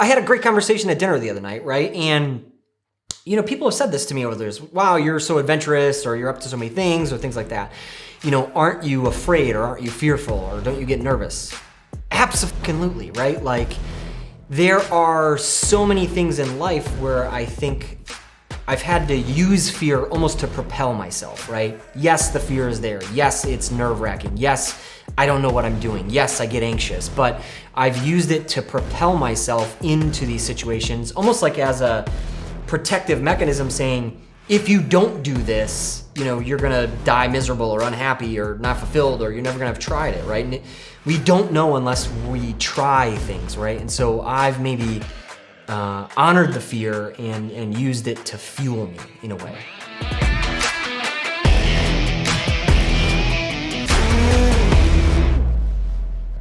I had a great conversation at dinner the other night, right? And people have said this to me over the years. Wow, you're so adventurous, or you're up to so many things, or things like that. Aren't you afraid, or aren't you fearful, or don't you get nervous? Absolutely, right? Like, there are so many things in life where I think I've had to use fear almost to propel myself, right? Yes, the fear is there. Yes, it's nerve-wracking. Yes, I don't know what I'm doing. Yes, I get anxious, but I've used it to propel myself into these situations, almost like as a protective mechanism saying, if you don't do this, you're gonna die miserable or unhappy or not fulfilled, or you're never gonna have tried it, right? And we don't know unless we try things, right? And so I've maybe honored the fear and used it to fuel me in a way.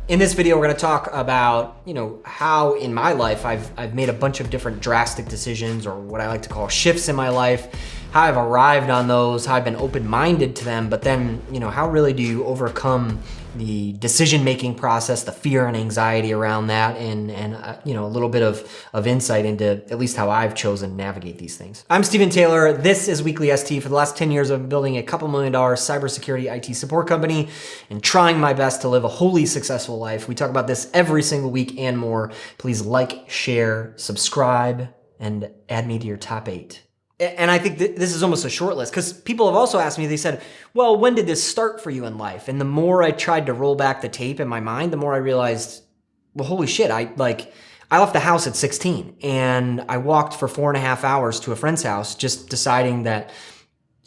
In this video, we're gonna talk about, how in my life I've made a bunch of different drastic decisions, or what I like to call shifts in my life, how I've arrived on those, how I've been open-minded to them, but then, how really do you overcome the decision-making process, the fear and anxiety around that, and a little bit of insight into at least how I've chosen to navigate these things. I'm Stephen Taylor. This is Weekly ST. For the last 10 years, I've been building a couple $1 million cybersecurity IT support company and trying my best to live a wholly successful life. We talk about this every single week and more. Please like, share, subscribe, and add me to your top 8. And I think this is almost a short list, because people have also asked me, they said, well, when did this start for you in life? And the more I tried to roll back the tape in my mind, the more I realized, well, holy shit, I left the house at 16, and I walked for 4.5 hours to a friend's house, just deciding that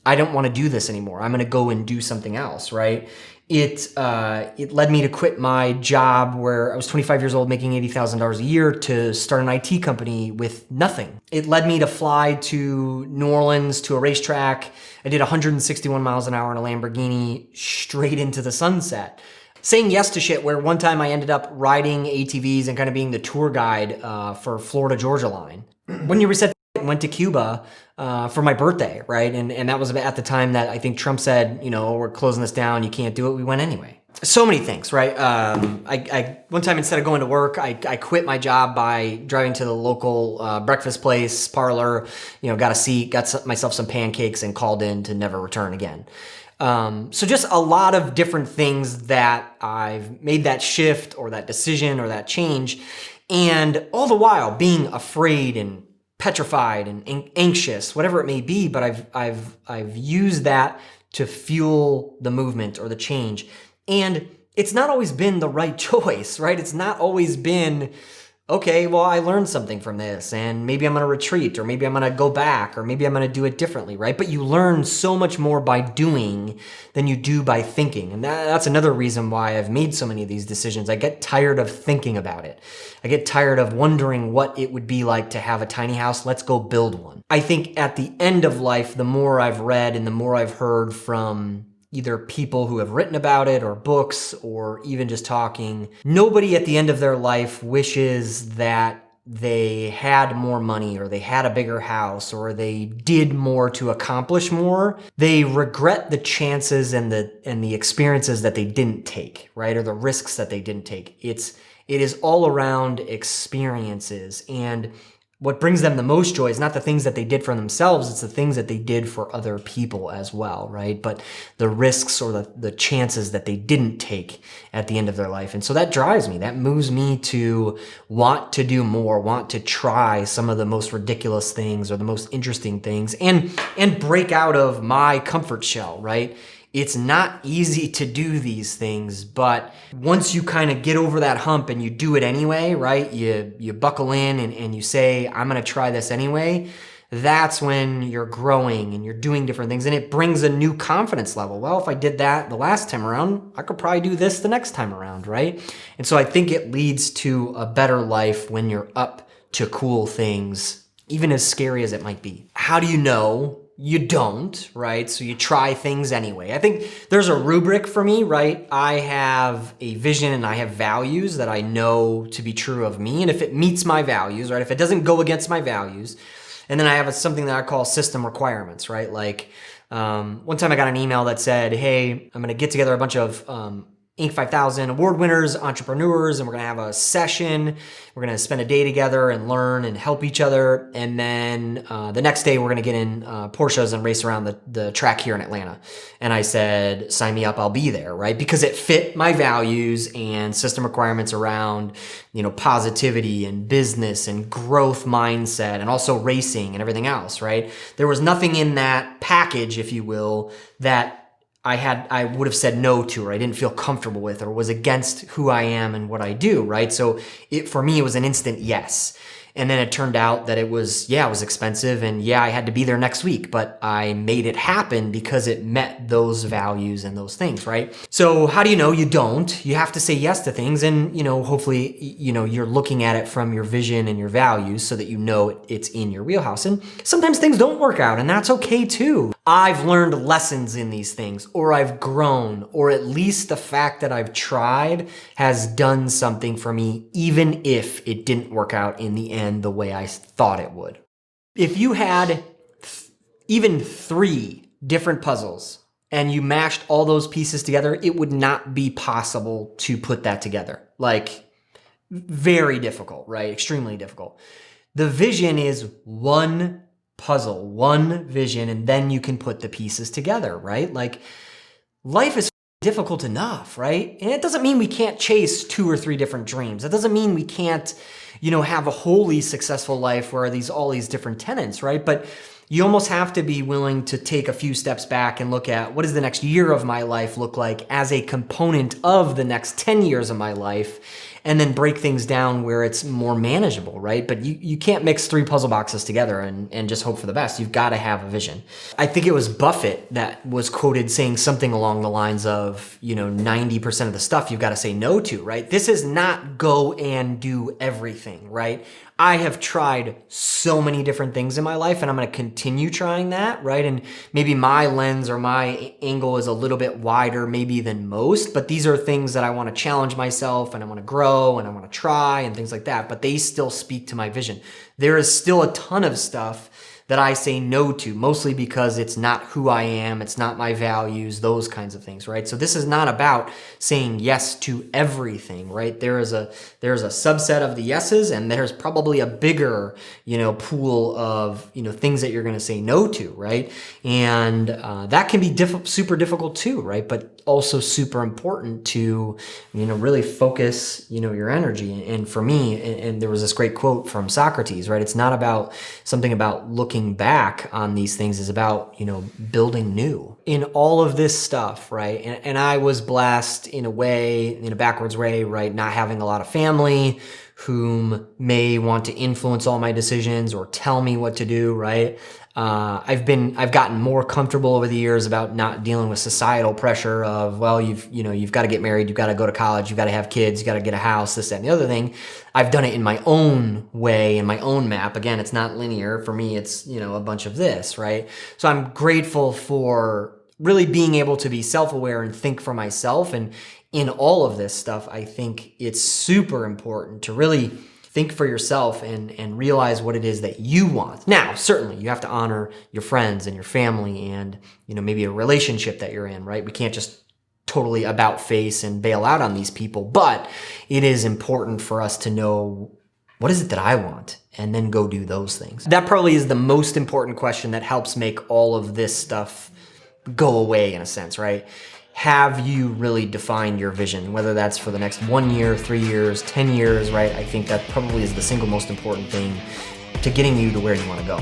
I don't want to do this anymore. I'm going to go and do something else, right? It led me to quit my job where I was 25 years old making $80,000 a year to start an IT company with nothing. It led me to fly to New Orleans to a racetrack. I did 161 miles an hour in a Lamborghini straight into the sunset. Saying yes to shit, where one time I ended up riding ATVs and kind of being the tour guide for Florida Georgia Line. When you reset, went to Cuba for my birthday, right? And that was at the time that I think Trump said, we're closing this down, you can't do it. We went anyway. So many things, right? I one time, instead of going to work, I quit my job by driving to the local breakfast place, parlor, got a seat, got myself some pancakes, and called in to never return again. So just a lot of different things that I've made that shift or that decision or that change, and all the while being afraid and petrified and anxious, whatever it may be, but I've used that to fuel the movement or the change. And it's not always been the right choice, right? It's not always been, okay, well, I learned something from this, and maybe I'm going to retreat, or maybe I'm going to go back, or maybe I'm going to do it differently, right? But you learn so much more by doing than you do by thinking. And that's another reason why I've made so many of these decisions. I get tired of thinking about it. I get tired of wondering what it would be like to have a tiny house. Let's go build one. I think at the end of life, the more I've read and the more I've heard from either people who have written about it or books or even just talking, nobody at the end of their life wishes that they had more money, or they had a bigger house, or they did more to accomplish more. They regret the chances and the experiences that they didn't take, right? Or the risks that they didn't take. It is all around experiences, and what brings them the most joy is not the things that they did for themselves, it's the things that they did for other people as well, right? But the risks or the chances that they didn't take at the end of their life. And so that drives me, that moves me to want to do more, want to try some of the most ridiculous things or the most interesting things, and break out of my comfort shell, right? It's not easy to do these things, but once you kind of get over that hump and you do it anyway, right? You buckle in and you say, I'm going to try this anyway. That's when you're growing and you're doing different things, and it brings a new confidence level. Well, if I did that the last time around, I could probably do this the next time around, right? And so I think it leads to a better life when you're up to cool things, even as scary as it might be. How do you know? You don't, right? So you try things anyway. I think there's a rubric for me, right? I have a vision and I have values that I know to be true of me. And if it meets my values, right? If it doesn't go against my values, and then I have something that I call system requirements, right? Like one time I got an email that said, hey, I'm going to get together a bunch of Inc. 5000 award winners, entrepreneurs, and we're gonna have a session. We're gonna spend a day together and learn and help each other. And then the next day, we're gonna get in Porsches and race around the track here in Atlanta. And I said, sign me up, I'll be there, right? Because it fit my values and system requirements around, positivity and business and growth mindset and also racing and everything else, right? There was nothing in that package, if you will, that I would have said no to, or I didn't feel comfortable with, or was against who I am and what I do, right? So for me, it was an instant yes. And then it turned out that it was expensive, and I had to be there next week, but I made it happen because it met those values and those things, right? So how do you know? You don't. You have to say yes to things, and hopefully, you're looking at it from your vision and your values so that it's in your wheelhouse. And sometimes things don't work out, and that's okay too. I've learned lessons in these things, or I've grown, or at least the fact that I've tried has done something for me, even if it didn't work out in the end the way I thought it would. If you had even 3 different puzzles and you mashed all those pieces together, it would not be possible to put that together. Like, very difficult, right? Extremely difficult. The vision is one puzzle, one vision, and then you can put the pieces together, right? Like, life is difficult enough, right? And it doesn't mean we can't chase 2 or 3 different dreams. It doesn't mean we can't, have a wholly successful life where all these different tenets, right? But you almost have to be willing to take a few steps back and look at, what does the next year of my life look like as a component of the next 10 years of my life, and then break things down where it's more manageable, right? But you can't mix 3 puzzle boxes together and just hope for the best. You've got to have a vision. I think it was Buffett that was quoted saying something along the lines of, 90% of the stuff you've got to say no to, right? This is not go and do everything, right? I have tried so many different things in my life, and I'm going to continue trying that, right? And maybe my lens or my angle is a little bit wider maybe than most, but these are things that I want to challenge myself, and I want to grow, and I want to try, and things like that, but they still speak to my vision. There is still a ton of stuff that I say no to, mostly because it's not who I am, it's not my values, those kinds of things, right? So this is not about saying yes to everything, right? There's a subset of the yeses, and there's probably a bigger, pool of, things that you're going to say no to, right? And that can be super difficult too, right? But also super important to, really focus, your energy. And for me, and there was this great quote from Socrates, right? It's not about something about looking back on these things, is about, building new. In all of this stuff, right? And I was blessed in a backwards way, right? Not having a lot of family whom may want to influence all my decisions or tell me what to do, right? I've gotten more comfortable over the years about not dealing with societal pressure of, well, you've got to get married, you've got to go to college, you've got to have kids, you got to get a house, this, that, and the other thing. I've done it in my own way, in my own map. Again, it's not linear. For me, it's, a bunch of this, right? So I'm grateful for really being able to be self-aware and think for myself. And in all of this stuff, I think it's super important to really think for yourself and realize what it is that you want. Now, certainly you have to honor your friends and your family and, maybe a relationship that you're in, right? We can't just totally about face and bail out on these people, but it is important for us to know, what is it that I want? And then go do those things. That probably is the most important question that helps make all of this stuff go away in a sense, right? Have you really defined your vision, whether that's for the next 1 year, 3 years, 10 years, right? I think that probably is the single most important thing to getting you to where you want to go.